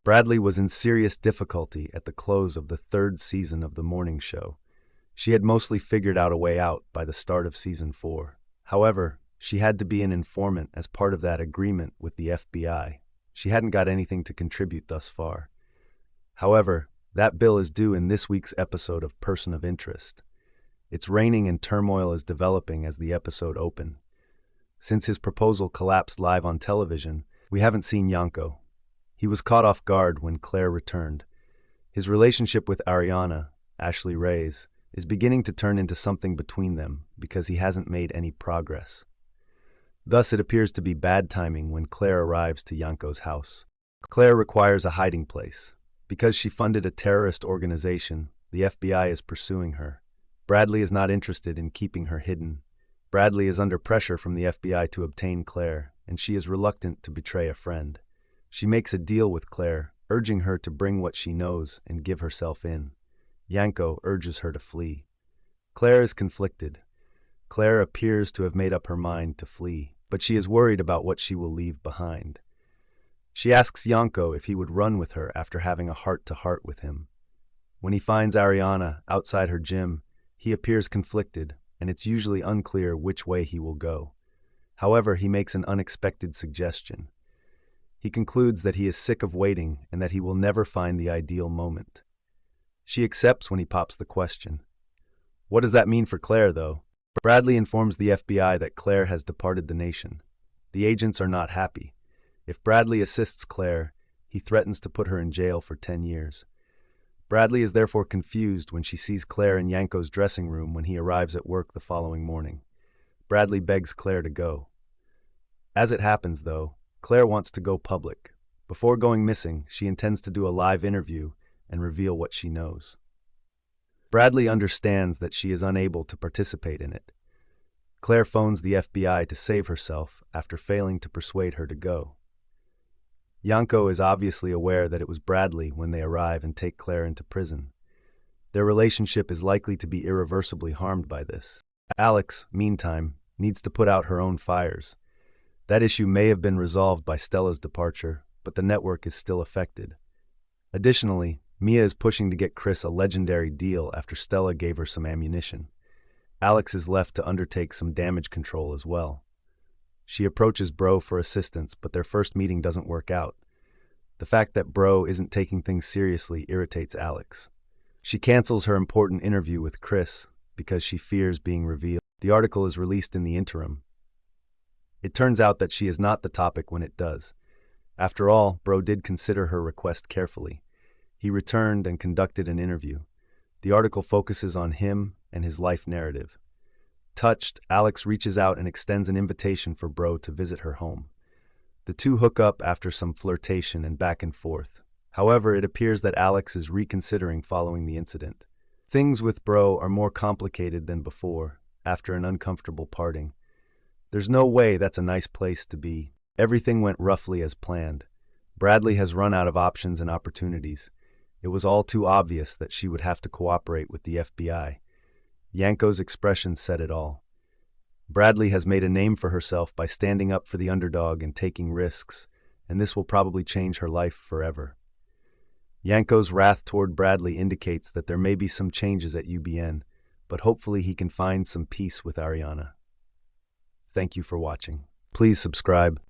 Bradley was in serious difficulty at the close of the third season of the morning show. She had mostly figured out a way out by the start of season 4. However, she had to be an informant as part of that agreement with the FBI. She hadn't got anything to contribute thus far. However, that bill is due in this week's episode of Person of Interest. It's raining and turmoil is developing as the episode opened. Since his proposal collapsed live on television, we haven't seen Yanko. He was caught off guard when Claire returned. His relationship with Ariana, Ashley Reyes, is beginning to turn into something between them because he hasn't made any progress. Thus, it appears to be bad timing when Claire arrives to Yanko's house. Claire requires a hiding place. Because she funded a terrorist organization, the FBI is pursuing her. Bradley is not interested in keeping her hidden. Bradley is under pressure from the FBI to obtain Claire, and she is reluctant to betray a friend. She makes a deal with Claire, urging her to bring what she knows and give herself in. Yanko urges her to flee. Claire is conflicted. Claire appears to have made up her mind to flee, but she is worried about what she will leave behind. She asks Yanko if he would run with her after having a heart-to-heart with him. When he finds Ariana outside her gym, he appears conflicted, and it's usually unclear which way he will go. However, he makes an unexpected suggestion. He concludes that he is sick of waiting and that he will never find the ideal moment. She accepts when he pops the question. What does that mean for Claire, though? Bradley informs the FBI that Claire has departed the nation. The agents are not happy. If Bradley assists Claire, he threatens to put her in jail for 10 years. Bradley is therefore confused when she sees Claire in Yanko's dressing room when he arrives at work the following morning. Bradley begs Claire to go. As it happens, though, Claire wants to go public. Before going missing, she intends to do a live interview and reveal what she knows. Bradley understands that she is unable to participate in it. Claire phones the FBI to save herself after failing to persuade her to go. Yanko is obviously aware that it was Bradley when they arrive and take Claire into prison. Their relationship is likely to be irreversibly harmed by this. Alex, meantime, needs to put out her own fires. That issue may have been resolved by Stella's departure, but the network is still affected. Additionally, Mia is pushing to get Chris a legendary deal after Stella gave her some ammunition. Alex is left to undertake some damage control as well. She approaches Bro for assistance, but their first meeting doesn't work out. The fact that Bro isn't taking things seriously irritates Alex. She cancels her important interview with Chris because she fears being revealed. The article is released in the interim. It turns out that she is not the topic when it does. After all, Bro did consider her request carefully. He returned and conducted an interview. The article focuses on him and his life narrative. Touched, Alex reaches out and extends an invitation for Bro to visit her home. The two hook up after some flirtation and back and forth. However, it appears that Alex is reconsidering following the incident. Things with Bro are more complicated than before, after an uncomfortable parting. There's no way that's a nice place to be. Everything went roughly as planned. Bradley has run out of options and opportunities. It was all too obvious that she would have to cooperate with the FBI. Yanko's expression said it all. Bradley has made a name for herself by standing up for the underdog and taking risks, and this will probably change her life forever. Yanko's wrath toward Bradley indicates that there may be some changes at UBN, but hopefully he can find some peace with Ariana. Thank you for watching. Please subscribe.